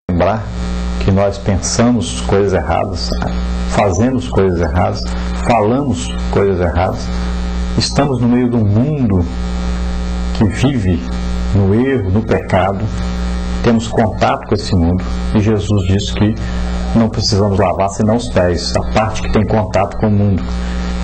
lembrar que nós pensamos coisas erradas, fazemos coisas erradas, falamos coisas erradas, estamos no meio de um mundo que vive no erro, no pecado, temos contato com esse mundo e Jesus disse que não precisamos lavar senão os pés, a parte que tem contato com o mundo.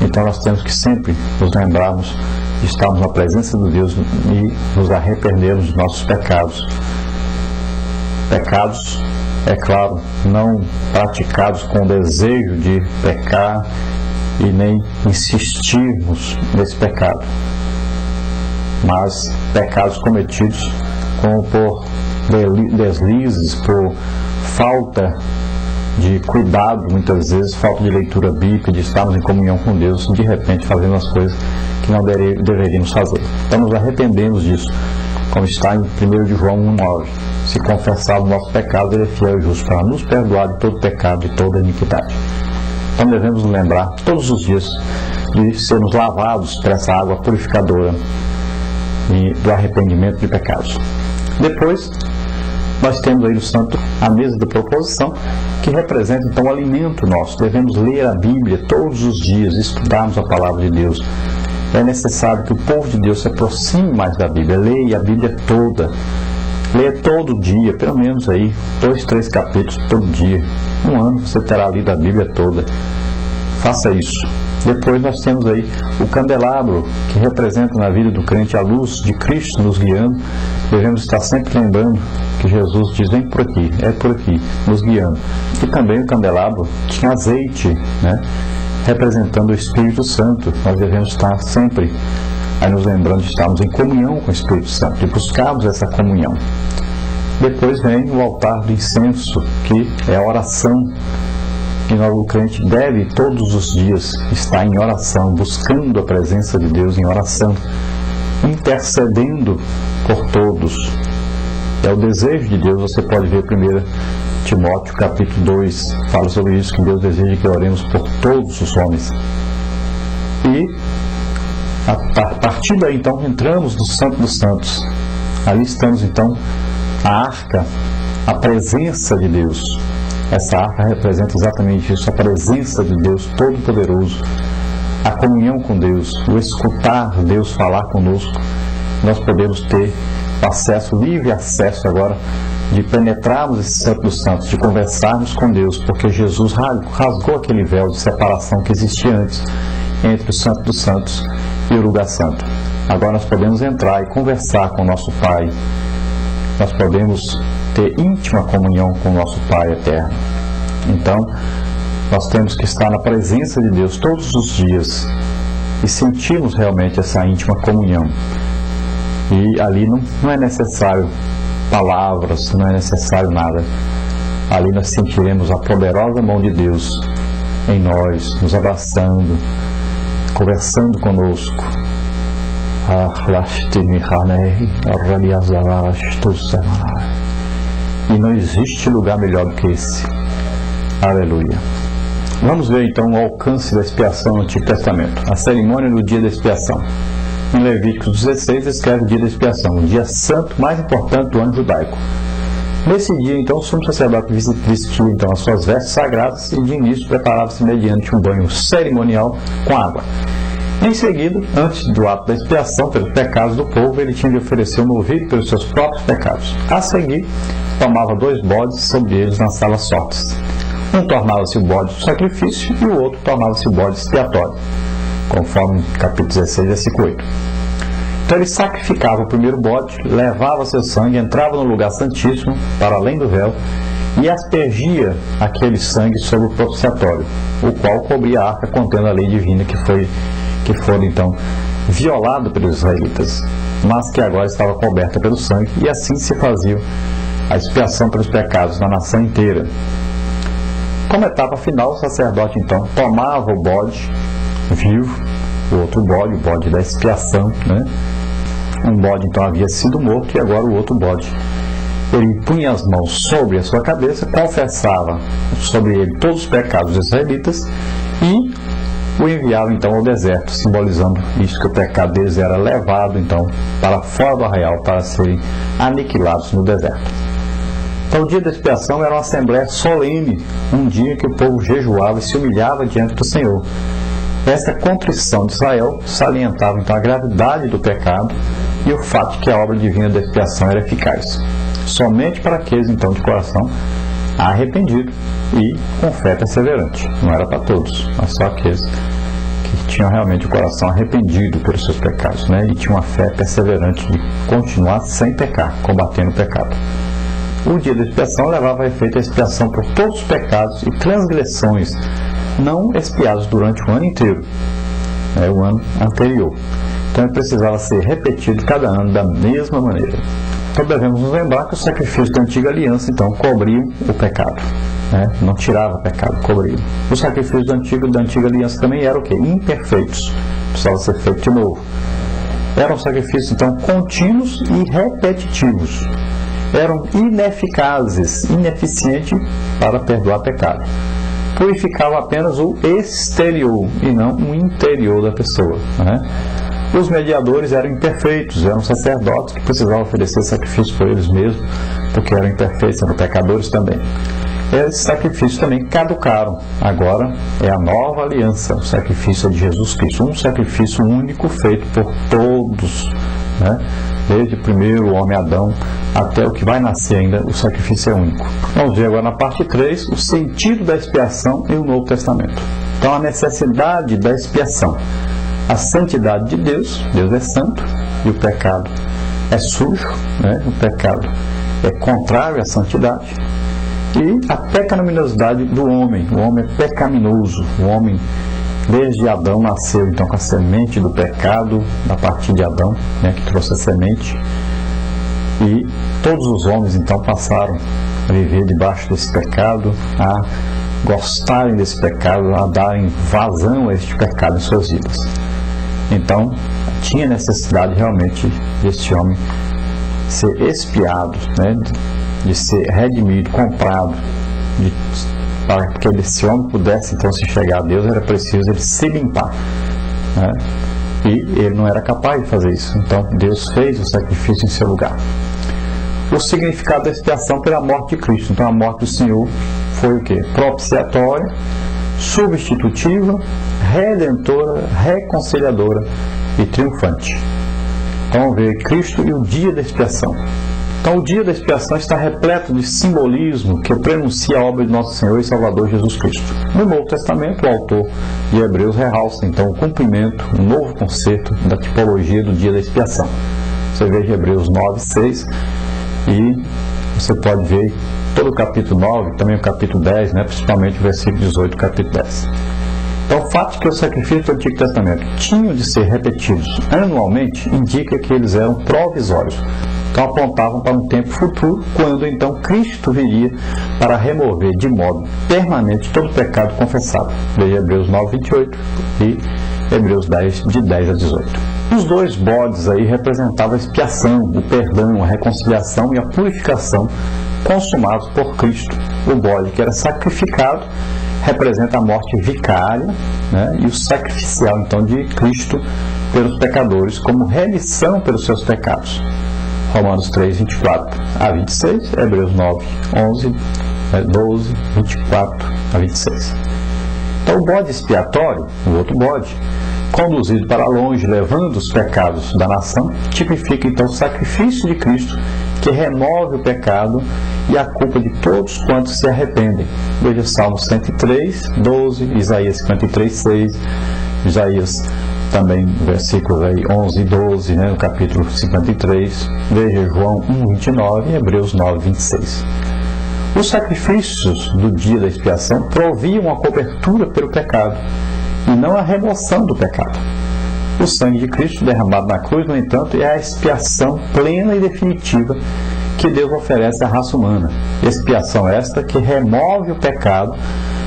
Então nós temos que sempre nos lembrarmos de estarmos na presença de Deus e nos arrependermos dos nossos pecados. Pecados, é claro, não praticados com desejo de pecar e nem insistirmos nesse pecado, mas pecados cometidos como por deslizes, por falta de cuidado, muitas vezes, falta de leitura bíblica, de estarmos em comunhão com Deus, de repente fazendo as coisas que não deveríamos fazer. Então nos arrependemos disso, como está em 1 João 1,9. Se confessarmos nossos pecados, Ele é fiel e justo para nos perdoar de todo pecado, de toda iniquidade. Então devemos nos lembrar todos os dias de sermos lavados por essa água purificadora e do arrependimento de pecados. Depois, nós temos aí no santo a mesa da proposição, que representa então o alimento nosso. Devemos ler a Bíblia todos os dias, estudarmos a palavra de Deus. É necessário que o povo de Deus se aproxime mais da Bíblia, leia a Bíblia toda. Leia todo dia, pelo menos aí 2, 3 capítulos todo dia. Um ano você terá lido a Bíblia toda. Faça isso. Depois nós temos aí o candelabro, que representa na vida do crente a luz de Cristo nos guiando. Devemos estar sempre lembrando que Jesus diz: vem por aqui, é por aqui, nos guiando. E também o candelabro tinha azeite, né, representando o Espírito Santo. Nós devemos estar sempre aí nos lembrando de estarmos em comunhão com o Espírito Santo, de buscarmos essa comunhão. Depois vem o altar do incenso, que é a oração. E o crente deve todos os dias estar em oração, buscando a presença de Deus em oração, intercedendo por todos. É o desejo de Deus. Você pode ver 1 Timóteo capítulo 2, fala sobre isso, que Deus deseja que oremos por todos os homens. E a partir daí então entramos no Santo dos Santos. Ali estamos então a arca, a presença de Deus. Essa arca representa exatamente isso, a presença de Deus Todo-Poderoso, a comunhão com Deus, o escutar Deus falar conosco. Nós podemos ter acesso, livre acesso agora, de penetrarmos esse Santo dos Santos, de conversarmos com Deus, porque Jesus rasgou aquele véu de separação que existia antes entre o Santo dos Santos e o lugar santo. Agora nós podemos entrar e conversar com o nosso Pai. Nós podemos ter íntima comunhão com o nosso Pai eterno. Então, nós temos que estar na presença de Deus todos os dias e sentirmos realmente essa íntima comunhão. E ali não é necessário palavras, não é necessário nada. Ali nós sentiremos a poderosa mão de Deus em nós, nos abraçando, conversando conosco. E não existe lugar melhor do que esse. Aleluia. Vamos ver então o alcance da expiação no Antigo Testamento. A cerimônia do dia da expiação. Em Levíticos 16 escreve o dia da expiação, o dia santo mais importante do ano judaico. Nesse dia, então, o sumo sacerdote vestia então as suas vestes sagradas e de início preparava-se mediante um banho cerimonial com água. Em seguida, antes do ato da expiação pelos pecados do povo, ele tinha de oferecer um novilho pelos seus próprios pecados. A seguir, tomava 2 bodes sobre eles nas salas sortes. Um tornava-se o bode do sacrifício e o outro tornava-se o bode expiatório, conforme capítulo 16, versículo 8. Então ele sacrificava o primeiro bode, levava seu sangue, entrava no lugar santíssimo, para além do véu, e aspergia aquele sangue sobre o propiciatório, o qual cobria a arca contendo a lei divina que foi então violada pelos israelitas, mas que agora estava coberta pelo sangue, e assim se fazia a expiação pelos pecados na nação inteira. Como etapa final, o sacerdote então tomava o bode vivo, o outro bode, o bode da expiação, né? Um bode então havia sido morto e agora o outro bode. Ele punha as mãos sobre a sua cabeça, confessava sobre ele todos os pecados dos israelitas e o enviava então ao deserto, simbolizando isso, que o pecado deles era levado então para fora do arraial para serem aniquilados no deserto. Então o dia da expiação era uma assembleia solene, um dia que o povo jejuava e se humilhava diante do Senhor. Esta contrição de Israel salientava então a gravidade do pecado e o fato de que a obra divina da expiação era eficaz. Somente para aqueles então de coração arrependido e com fé perseverante. Não era para todos, mas só aqueles que tinham realmente o coração arrependido pelos seus pecados, né? E tinham uma fé perseverante de continuar sem pecar, combatendo o pecado. O dia da expiação levava a efeito a expiação por todos os pecados e transgressões não expiados durante o ano inteiro, o ano anterior. Então ele precisava ser repetido cada ano da mesma maneira. Então devemos nos lembrar que o sacrifício da antiga aliança então cobria o pecado, não tirava o pecado, cobria. Os sacrifícios da antiga aliança também eram o quê? Imperfeitos, precisava ser feito de novo. Eram sacrifícios então contínuos e repetitivos. Eram ineficazes, ineficientes para perdoar pecado. Purificava apenas o exterior e não o interior da pessoa, Os mediadores eram imperfeitos, eram sacerdotes que precisavam oferecer sacrifício por eles mesmos, porque eram imperfeitos, eram pecadores também. Esses sacrifícios também caducaram. Agora é a nova aliança, o sacrifício de Jesus Cristo, um sacrifício único feito por todos, Desde o primeiro homem Adão até o que vai nascer ainda, o sacrifício é único. Vamos ver agora na parte 3 o sentido da expiação e o Novo Testamento. Então a necessidade da expiação. A santidade de Deus, Deus é santo e o pecado é sujo, o pecado é contrário à santidade. E a pecaminosidade do homem, o homem é pecaminoso, o homem desde Adão nasceu então com a semente do pecado, a partir de Adão, que trouxe a semente, e todos os homens então passaram a viver debaixo desse pecado, a gostarem desse pecado, a darem vazão a este pecado em suas vidas. Então, tinha necessidade realmente desse homem ser expiado, de ser redimido, comprado, para que esse homem pudesse então se chegar a Deus, era preciso ele se limpar, e ele não era capaz de fazer isso. Então Deus fez o sacrifício em seu lugar. O significado da expiação pela morte de Cristo. Então a morte do Senhor foi o quê? Propiciatória, substitutiva, redentora, reconciliadora e triunfante. Então vamos ver Cristo e o dia da expiação. Então o dia da expiação está repleto de simbolismo que prenuncia a obra de nosso Senhor e Salvador Jesus Cristo. No Novo Testamento, o autor de Hebreus realça então o cumprimento, um novo conceito da tipologia do dia da expiação. Você veja Hebreus 9:6 e você pode ver todo o capítulo 9, também o capítulo 10, principalmente o versículo 18 do capítulo 10. Então o fato de que os sacrifícios do Antigo Testamento tinham de ser repetidos anualmente indica que eles eram provisórios. Então apontavam para um tempo futuro, quando então Cristo viria para remover de modo permanente todo o pecado confessado. Veja Hebreus 9:28 e Hebreus 10, de 10 a 18. Os dois bodes aí representavam a expiação, o perdão, a reconciliação e a purificação consumados por Cristo. O bode que era sacrificado representa a morte vicária, e o sacrificial então de Cristo pelos pecadores como remissão pelos seus pecados. Romanos 3, 24 a 26, Hebreus 9, 11, 12, 24 a 26. Então o bode expiatório, o outro bode, conduzido para longe, levando os pecados da nação, tipifica então o sacrifício de Cristo, que remove o pecado e a culpa de todos quantos se arrependem. Veja Salmo 103, 12, Isaías 53, 6, Isaías também versículos aí 11 e 12, no capítulo 53, veja João 1, 29 e Hebreus 9, 26. Os sacrifícios do dia da expiação proviam a cobertura pelo pecado e não a remoção do pecado. O sangue de Cristo derramado na cruz, no entanto, é a expiação plena e definitiva que Deus oferece à raça humana. Expiação esta que remove o pecado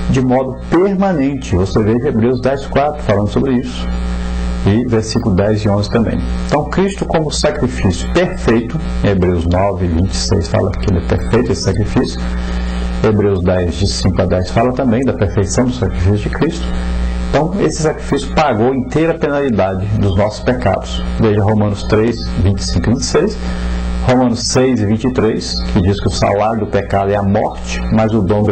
de modo permanente. Você vê Hebreus 10, 4 falando sobre isso. E versículo 10 e 11 também. Então Cristo como sacrifício perfeito, Hebreus 9, 26 fala que ele é perfeito, esse sacrifício. Hebreus 10, de 5 a 10 fala também da perfeição do sacrifício de Cristo. Então esse sacrifício pagou inteira a penalidade dos nossos pecados. Veja Romanos 3, 25 e 26, Romanos 6:23, que diz que o salário do pecado é a morte, mas o dom